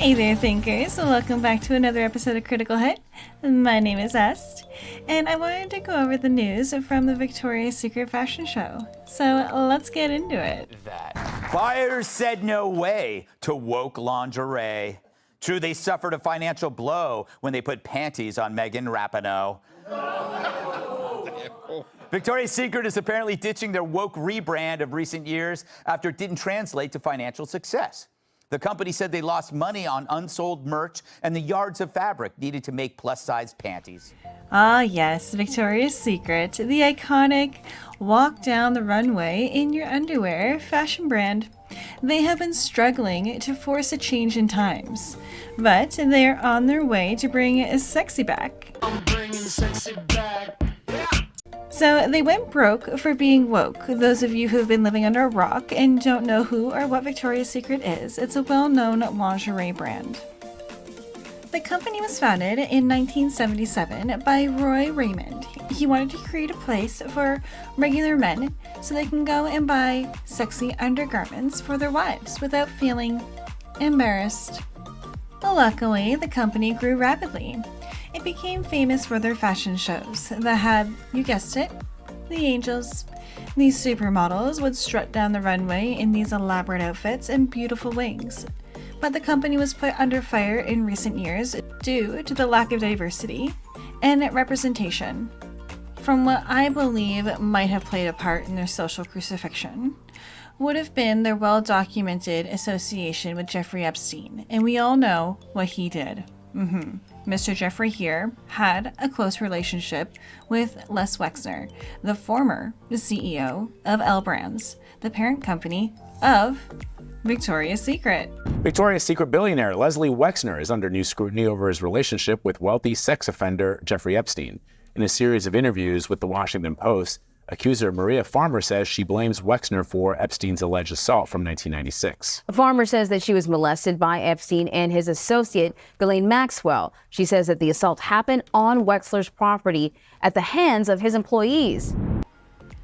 Hey there, thinkers. Welcome back to another episode of Critical Hit. My name is Est, and I wanted to go over the news from the Victoria's Secret fashion show. So let's get into it. Buyers said no way to woke lingerie. True, they suffered a financial blow when they put panties on Megan Rapinoe. Victoria's Secret is apparently ditching their woke rebrand of recent years after it didn't translate to financial success. The company said they lost money on unsold merch and the yards of fabric needed to make plus-size panties. Ah yes, Victoria's Secret, the iconic walk down the runway in your underwear fashion brand. They have been struggling to force a change in times, but they are on their way to bring sexy back. I'm bringing sexy back. So they went broke for being woke. Those of you who have been living under a rock and don't know who or what Victoria's Secret is, it's a well-known lingerie brand. The company was founded in 1977 by Roy Raymond. He wanted to create a place for regular men so they can go and buy sexy undergarments for their wives without feeling embarrassed. Luckily, the company grew rapidly. It became famous for their fashion shows that had, you guessed it, the angels. These supermodels would strut down the runway in these elaborate outfits and beautiful wings. But the company was put under fire in recent years due to the lack of diversity and representation, from what I believe might have played a part in their social crucifixion, would have been their well-documented association with Jeffrey Epstein, and we all know what he did. Mr. Jeffrey here had a close relationship with Les Wexner, the former CEO of L Brands, the parent company of Victoria's Secret. Victoria's Secret billionaire Leslie Wexner is under new scrutiny over his relationship with wealthy sex offender Jeffrey Epstein. In a series of interviews with the Washington Post, accuser Maria Farmer says she blames Wexner for Epstein's alleged assault from 1996. Farmer says that she was molested by Epstein and his associate, Ghislaine Maxwell. She says that the assault happened on Wexler's property at the hands of his employees.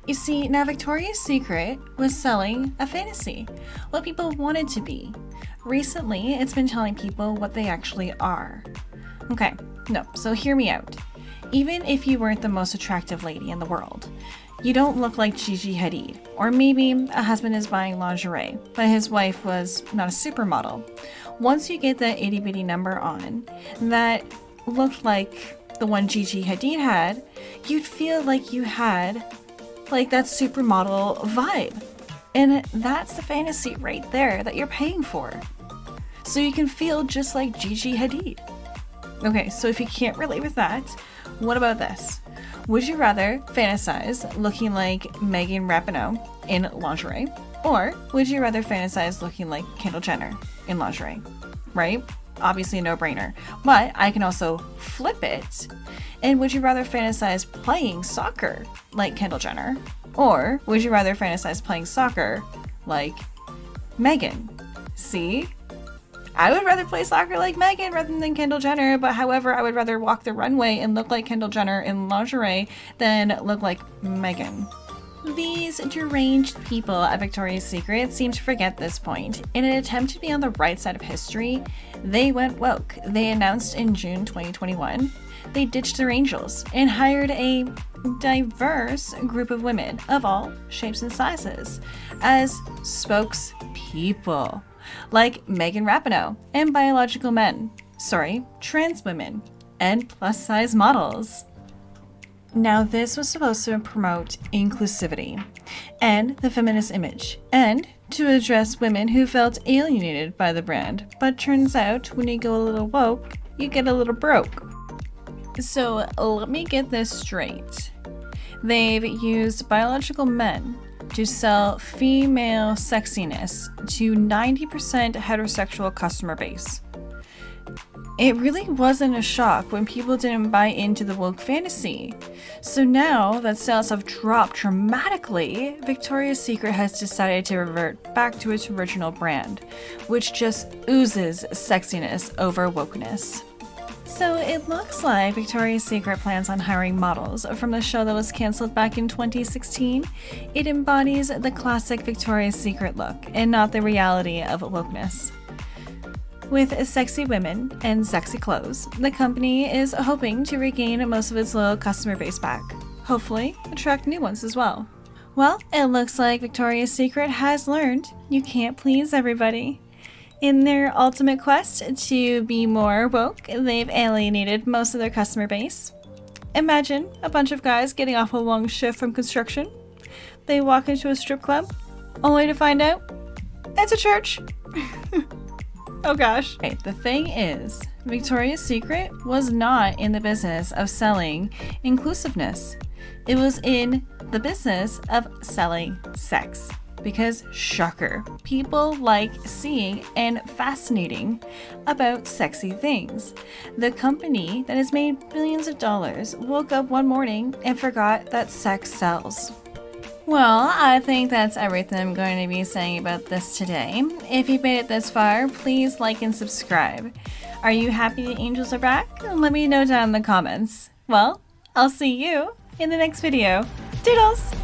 You see, now Victoria's Secret was selling a fantasy, what people wanted to be. Recently, it's been telling people what they actually are. Okay, no, so hear me out. Even if you weren't the most attractive lady in the world, you don't look like Gigi Hadid. Or maybe a husband is buying lingerie, but his wife was not a supermodel. Once you get that itty bitty number on that looked like the one Gigi Hadid had, you'd feel like you had like that supermodel vibe. And that's the fantasy right there that you're paying for. So you can feel just like Gigi Hadid. Okay, so if you can't relate with that, what about this? Would you rather fantasize looking like Megan Rapinoe in lingerie? Or would you rather fantasize looking like Kendall Jenner in lingerie? Right? Obviously a no-brainer. But I can also flip it. And would you rather fantasize playing soccer like Kendall Jenner? Or would you rather fantasize playing soccer like Megan? See? I would rather play soccer like Megan rather than Kendall Jenner, but however, I would rather walk the runway and look like Kendall Jenner in lingerie than look like Megan. These deranged people at Victoria's Secret seem to forget this point. In an attempt to be on the right side of history, they went woke. They announced in June 2021 they ditched their angels and hired a diverse group of women of all shapes and sizes as spokespeople, like Megan Rapinoe and biological men, trans women, and plus-size models. Now, this was supposed to promote inclusivity and the feminist image, and to address women who felt alienated by the brand. But turns out, when you go a little woke, you get a little broke. So let me get this straight. They've used biological men to sell female sexiness to 90% heterosexual customer base. It really wasn't a shock when people didn't buy into the woke fantasy. So now that sales have dropped dramatically, Victoria's Secret has decided to revert back to its original brand, which just oozes sexiness over wokeness. So it looks like Victoria's Secret plans on hiring models from the show that was canceled back in 2016. It embodies the classic Victoria's Secret look and not the reality of wokeness. With sexy women and sexy clothes, the company is hoping to regain most of its loyal customer base back. Hopefully, attract new ones as well. Well, it looks like Victoria's Secret has learned you can't please everybody. In their ultimate quest to be more woke, they've alienated most of their customer base. Imagine a bunch of guys getting off a long shift from construction. They walk into a strip club, only to find out it's a church. Oh gosh. Okay, the thing is, Victoria's Secret was not in the business of selling inclusiveness. It was in the business of selling sex. Because, shocker, people like seeing and fascinating about sexy things. The company that has made billions of dollars woke up one morning and forgot that sex sells. Well, I think that's everything I'm going to be saying about this today. If you've made it this far, please like and subscribe. Are you happy the angels are back? Let me know down in the comments. Well, I'll see you in the next video. Doodles!